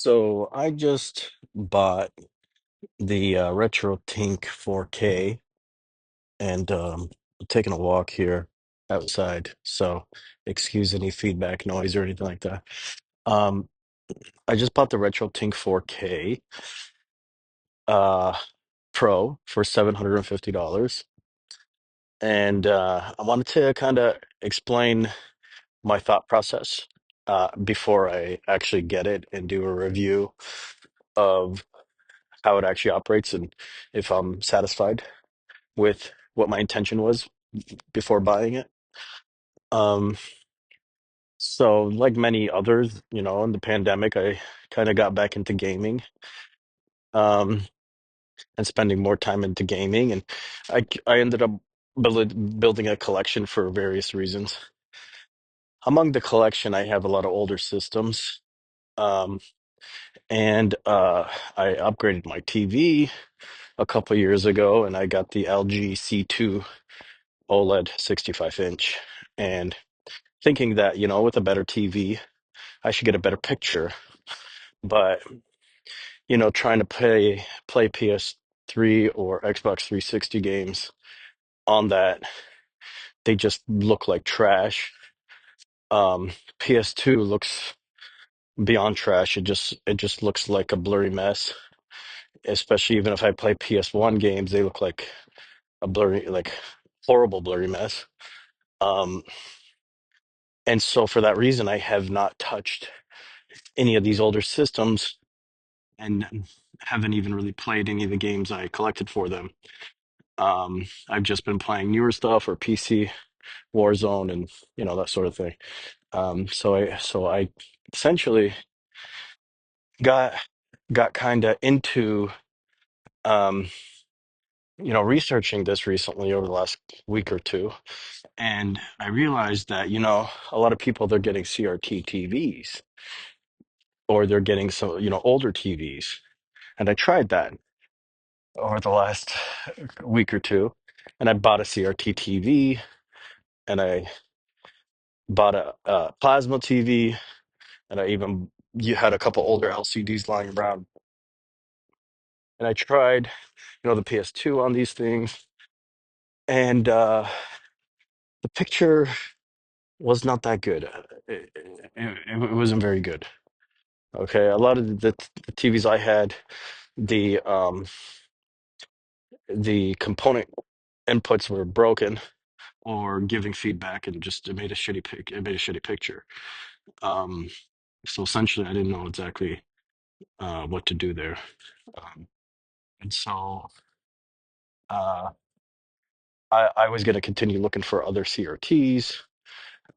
So I just bought the Retrotink 4K and I'm taking a walk here outside. So excuse any feedback noise or anything like that. Um, I just bought the Retrotink 4K uh, Pro for $750. And I wanted to kind of explain my thought process before I actually get it and do a review of how it actually operates and if I'm satisfied with what my intention was before buying it. Um, so like many others, in the pandemic, I kind of got back into gaming, um, and spending more time into gaming, and I ended up building a collection for various reasons. Among the collection, I have a lot of older systems, um, and I upgraded my TV a couple years ago, and I got the LG C2 OLED 65 inch. And thinking that, with a better TV, I should get a better picture. But, trying to play PS3 or Xbox 360 games on that, they just look like trash. PS2 looks beyond trash. It just looks like a blurry mess. Especially even if I play PS1 games, they look like a blurry, like horrible blurry mess. Um, and so for that reason, I have not touched any of these older systems and haven't even really played any of the games I collected for them. I've just been playing newer stuff or PC Warzone and that sort of thing. So I essentially got got kind of into um, researching this recently over the last week or two, and I realized that a lot of people, they're getting CRT TVs or they're getting some older TVs, and I tried that over the last week or two, and I bought a CRT TV, and I bought a plasma TV, and I even you had a couple older LCDs lying around, and I tried, the PS2 on these things, and the picture was not that good. It wasn't very good. Okay, a lot of the TVs I had, the the component inputs were broken or giving feedback, and just it made a shitty picture. Um, so essentially, I didn't know exactly what to do there. Um, and so uh, I was going to continue looking for other CRTs.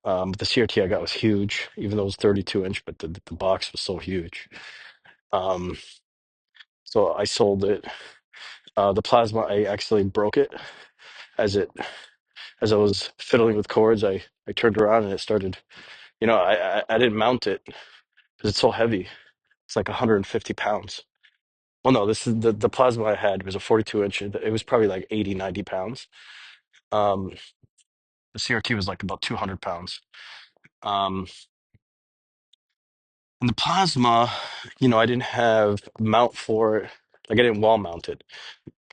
The CRT I got was huge, even though it was 32 inch, but the box was so huge. Um, so I sold it. The plasma, I actually broke it as it as I was fiddling with cords. I turned around and it started. I didn't mount it because it's so heavy. It's like 150 pounds. Well, no, this is the plasma I had was a 42 inch. It was probably like 80, 90 pounds. Um, the CRT was like about 200 pounds. Um, and the plasma, I didn't have a mount for it. Like I didn't wall mount it.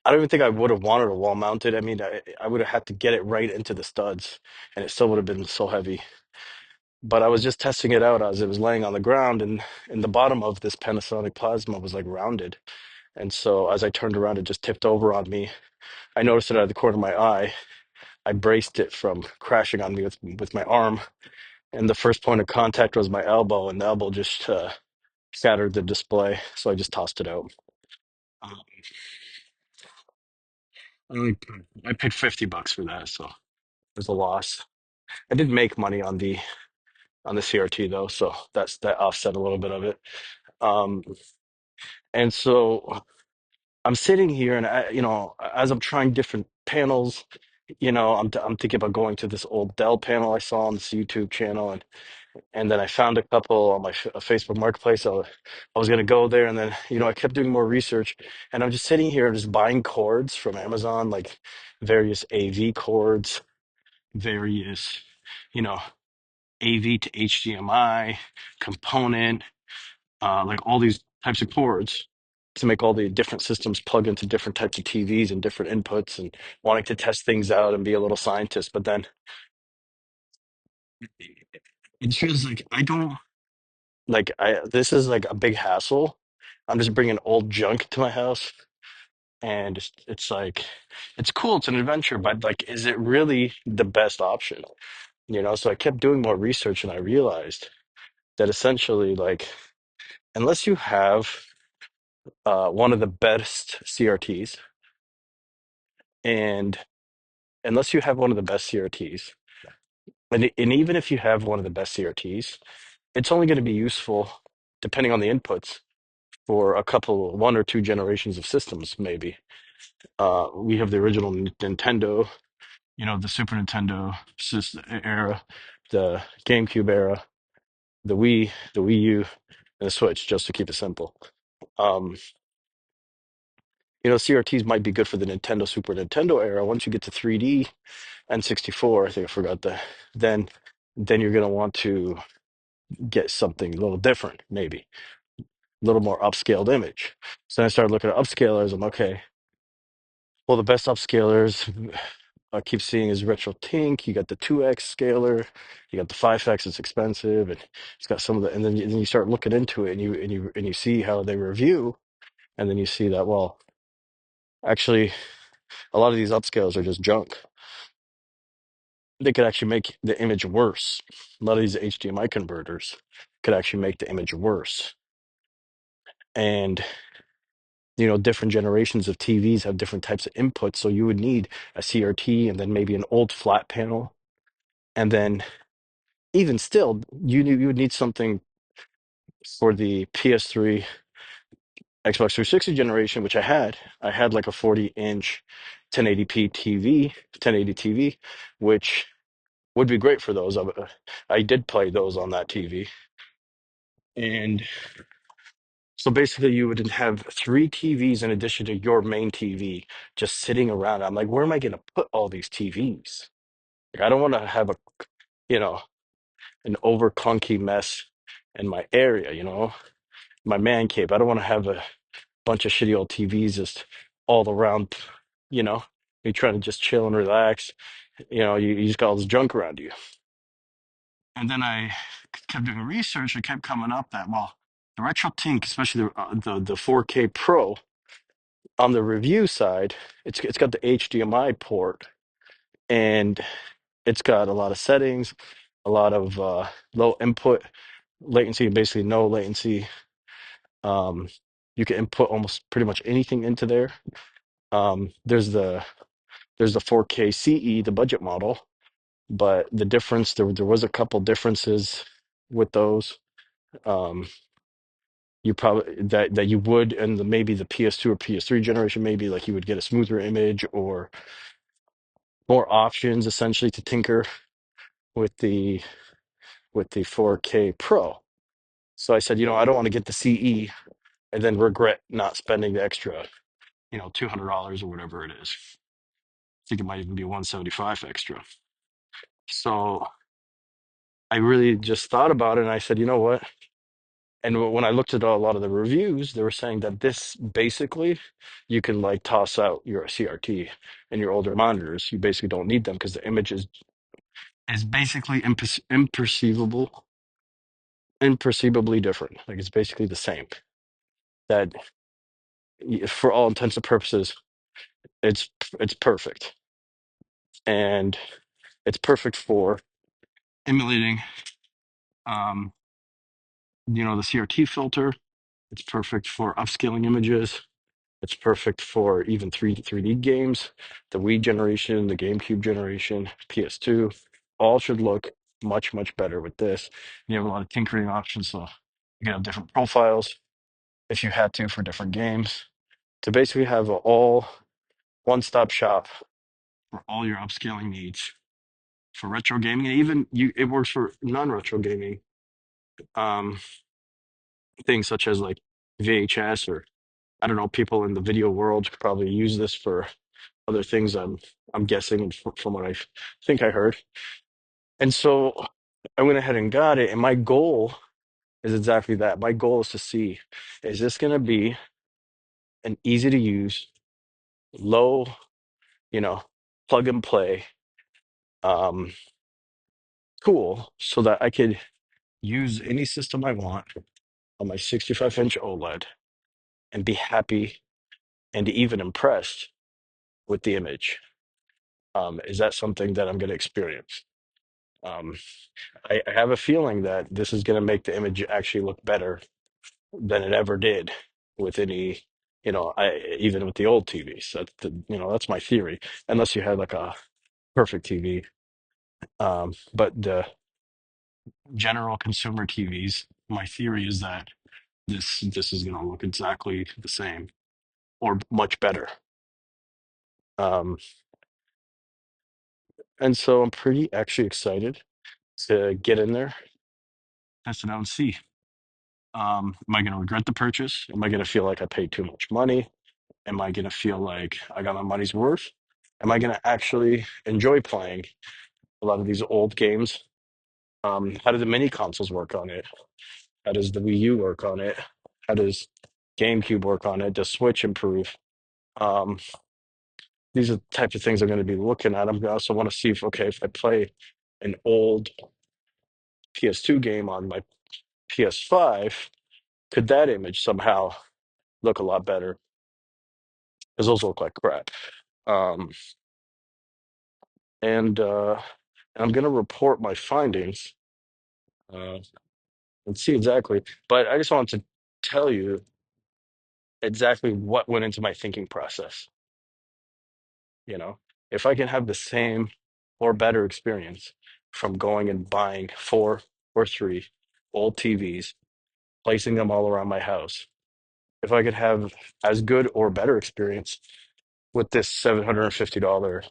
I don't even think I would have wanted a wall mounted. I mean, I would have had to get it right into the studs, and it still would have been so heavy. But I was just testing it out as it was laying on the ground, and the bottom of this Panasonic plasma was like rounded. And so as I turned around, it just tipped over on me. I noticed it out of the corner of my eye. I braced it from crashing on me with my arm, and the first point of contact was my elbow, and the elbow just shattered the display. So I just tossed it out. Um, I, only- I paid $50 for that, so it was a loss. I did make money on the CRT though, so that offset a little bit of it. Um, and so I'm sitting here, and as I'm trying different panels, I'm thinking about going to this old Dell panel I saw on this YouTube channel, and then I found a couple on my Facebook Marketplace. I was gonna go there, and then I kept doing more research, and I'm just sitting here just buying cords from Amazon, like various AV cords, various, you know, AV to HDMI component. like all these types of cords to make all the different systems plug into different types of TVs and different inputs, and wanting to test things out and be a little scientist. But then it feels like I don't like I this is like a big hassle. I'm just bringing old junk to my house, and it's like it's cool. It's an adventure, but like, is it really the best option? So I kept doing more research, and I realized that essentially, like, unless you have one of the best CRTs, and unless you have one of the best CRTs, and even if you have one of the best CRTs, it's only going to be useful depending on the inputs for a couple, one or two generations of systems, maybe. We have the original Nintendo, the Super Nintendo era, the GameCube era, the Wii U, and the Switch, just to keep it simple. Um, CRTs might be good for the Nintendo, Super Nintendo era. Once you get to 3D and 64, I think I forgot then then you're going to want to get something a little different, maybe a little more upscaled image. So then I started looking at upscalers. I'm okay. Well, the best upscalers I keep seeing is Retrotink. You got the 2x scaler, you got the 5x. It's expensive, and it's got some of the. And then you start looking into it, and you see how they review, and then you see that, well, actually, a lot of these upscalers are just junk. They could actually make the image worse. A lot of these HDMI converters could actually make the image worse. And different generations of TVs have different types of inputs, so you would need a CRT and then maybe an old flat panel, and then even still, you would need something for the PS3, Xbox 360 generation, which I had. I had like a 40-inch 1080p TV, 1080 TV, which would be great for those. I did play those on that TV, and so basically, you would have three TVs in addition to your main TV just sitting around. I'm like, where am I going to put all these TVs? Like, I don't want to have you know, an over clunky mess in my area, my man cave. I don't want to have a bunch of shitty old TVs just all around, you know, you trying to just chill and relax. You just got all this junk around you. And then I kept doing research. It kept coming up that, well, the RetroTink, especially the 4K Pro, on the review side, it's got the HDMI port, and it's got a lot of settings, a lot of low input latency, basically no latency. Um, you can input almost pretty much anything into there. There's the 4K CE, the budget model, but the difference there was a couple differences with those. Um, you probably that you would, and maybe the PS2 or PS3 generation, maybe like you would get a smoother image or more options essentially to tinker with the 4K Pro. So I said, I don't want to get the CE and then regret not spending the extra, $200 or whatever it is. I think it might even be 175 extra. So I really just thought about it, and I said, you know what? And when I looked at a lot of the reviews, they were saying that this basically you can like toss out your CRT and your older monitors. You basically don't need them because the image is basically imperceivably different. Like it's basically the same. That for all intents and purposes, it's it's perfect, and it's perfect for emulating, um, the CRT filter. It's perfect for upscaling images. It's perfect for even 3D games. The Wii generation, the GameCube generation, PS2, all should look much better with this. You have a lot of tinkering options, so you can have different profiles if you had to for different games. To basically have a all one-stop shop for all your upscaling needs for retro gaming, and even it works for non-retro gaming, um, things such as like VHS, or I don't know, people in the video world could probably use this for other things. I'm guessing, and from what I think I heard. And so I went ahead and got it, and my goal is exactly that. My goal is to see, is this going to be an easy to use, low, you know, plug and play um, tool so that I could use any system I want on my 65-inch OLED and be happy and even impressed with the image. Is that something that I'm going to experience? Um, I have a feeling that this is going to make the image actually look better than it ever did with any, even with the old TVs. That's my theory. Unless you had like a perfect TV, but the general consumer TVs, my theory is that this is going to look exactly the same or much better. Um, and so I'm pretty actually excited to get in there, test it out, and see. Am I going to regret the purchase? Am I going to feel like I paid too much money? Am I going to feel like I got my money's worth? Am I going to actually enjoy playing a lot of these old games? How do the mini consoles work on it? How does the Wii U work on it? How does GameCube work on it? Does Switch improve? Um, these are the types of things I'm going to be looking at. I also want to see if I play an old PS2 game on my PS5, could that image somehow look a lot better? Because those look like crap. Um, and I'm going to report my findings uh, and see exactly. But I just wanted to tell you exactly what went into my thinking process. You know, if I can have the same or better experience from going and buying four or three old TVs, placing them all around my house, if I could have as good or better experience with this $750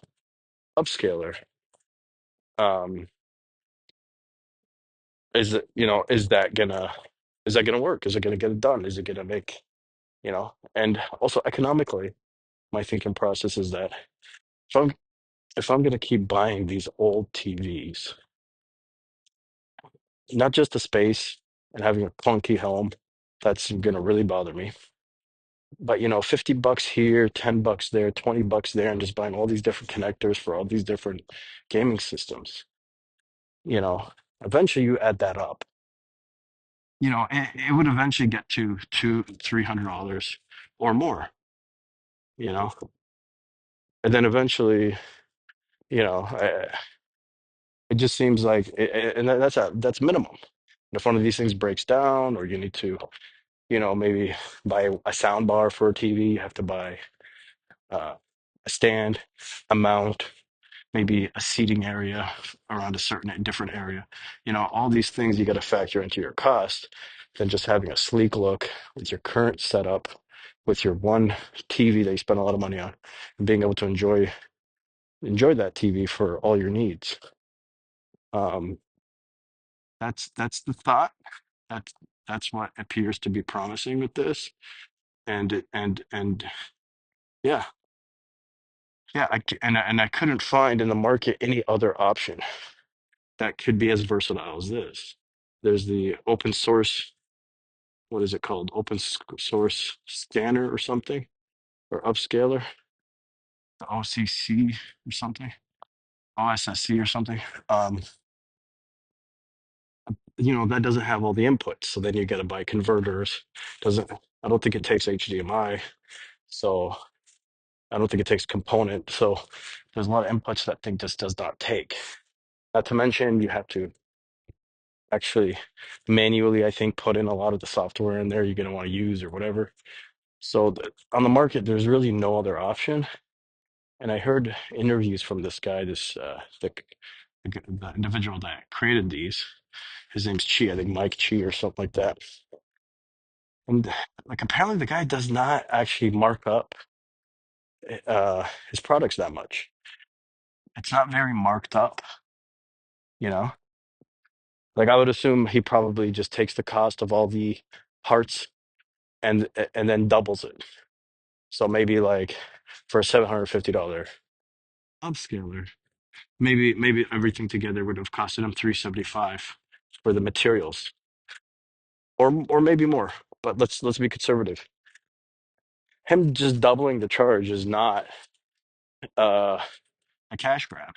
upscaler, um, is that gonna work? Is it gonna get it done? Is it gonna make, and also economically, my thinking process is that if I'm if I'm gonna keep buying these old TVs, not just the space and having a clunky home, that's gonna really bother me. But 50 bucks here, 10 bucks there, 20 bucks there, and just buying all these different connectors for all these different gaming systems, you know, eventually you add that up. It would eventually get to $300 or more, you know, and then eventually, it just seems like, and that's minimum. And if one of these things breaks down, or you need to, maybe buy a sound bar for a TV, you have to buy a stand, a mount, maybe a seating area around a certain different area. All these things you got to factor into your cost than just having a sleek look with your current setup, with your one TV that you spend a lot of money on, and being able to enjoy that TV for all your needs. Um, that's the thought. That's that's what appears to be promising with this, and yeah, yeah. And I couldn't find in the market any other option that could be as versatile as this. There's the open source, what is it called? Source scanner or something, or upscaler, the OCC or something, OSSC or something. Um, that doesn't have all the inputs. So then you got to buy converters. Doesn't, I don't think it takes HDMI. So I don't think it takes component. So there's a lot of inputs that thing just does not take. Not to mention you have to actually manually, I think, put in a lot of the software in there you're going to want to use or whatever. So on the market, there's really no other option. And I heard interviews from this guy, the individual that created these. His name's Chi, I think Mike Chi or something like that. And like apparently the guy does not actually mark up his products that much. It's not very marked up, you know. Like I would assume he probably just takes the cost of all the parts and then doubles it. So maybe like for a $750 upscaler, maybe everything together would have costed him 375 for the materials. or maybe more. But let's be conservative. Him just doubling the charge is not uh, a cash grab,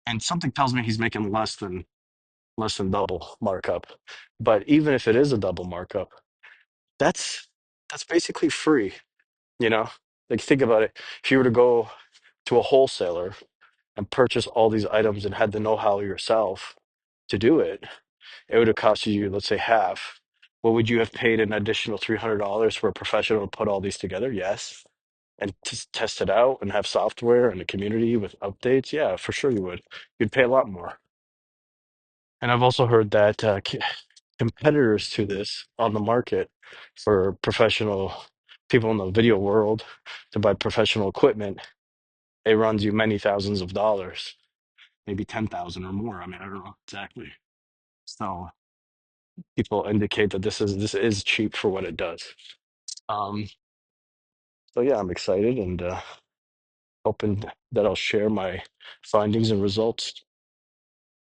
and something tells me he's making less than double markup. But even if it is a double markup, that's that's basically free. You know, like think about it. If you were to go to a wholesaler and purchase all these items and had the know-how yourself to do it, it would have cost you, let's say, half. Well, would you have paid an additional $300 for a professional to put all these together? Yes. And to test it out and have software and a community with updates? Yeah, for sure you would. You'd pay a lot more. And I've also heard that competitors to this on the market for professional people in the video world to buy professional equipment, it runs you many thousands of dollars, maybe 10,000 or more. I mean, I don't know exactly. So people indicate that this is cheap for what it does. Um, so yeah, I'm excited and hoping that I'll share my findings and results.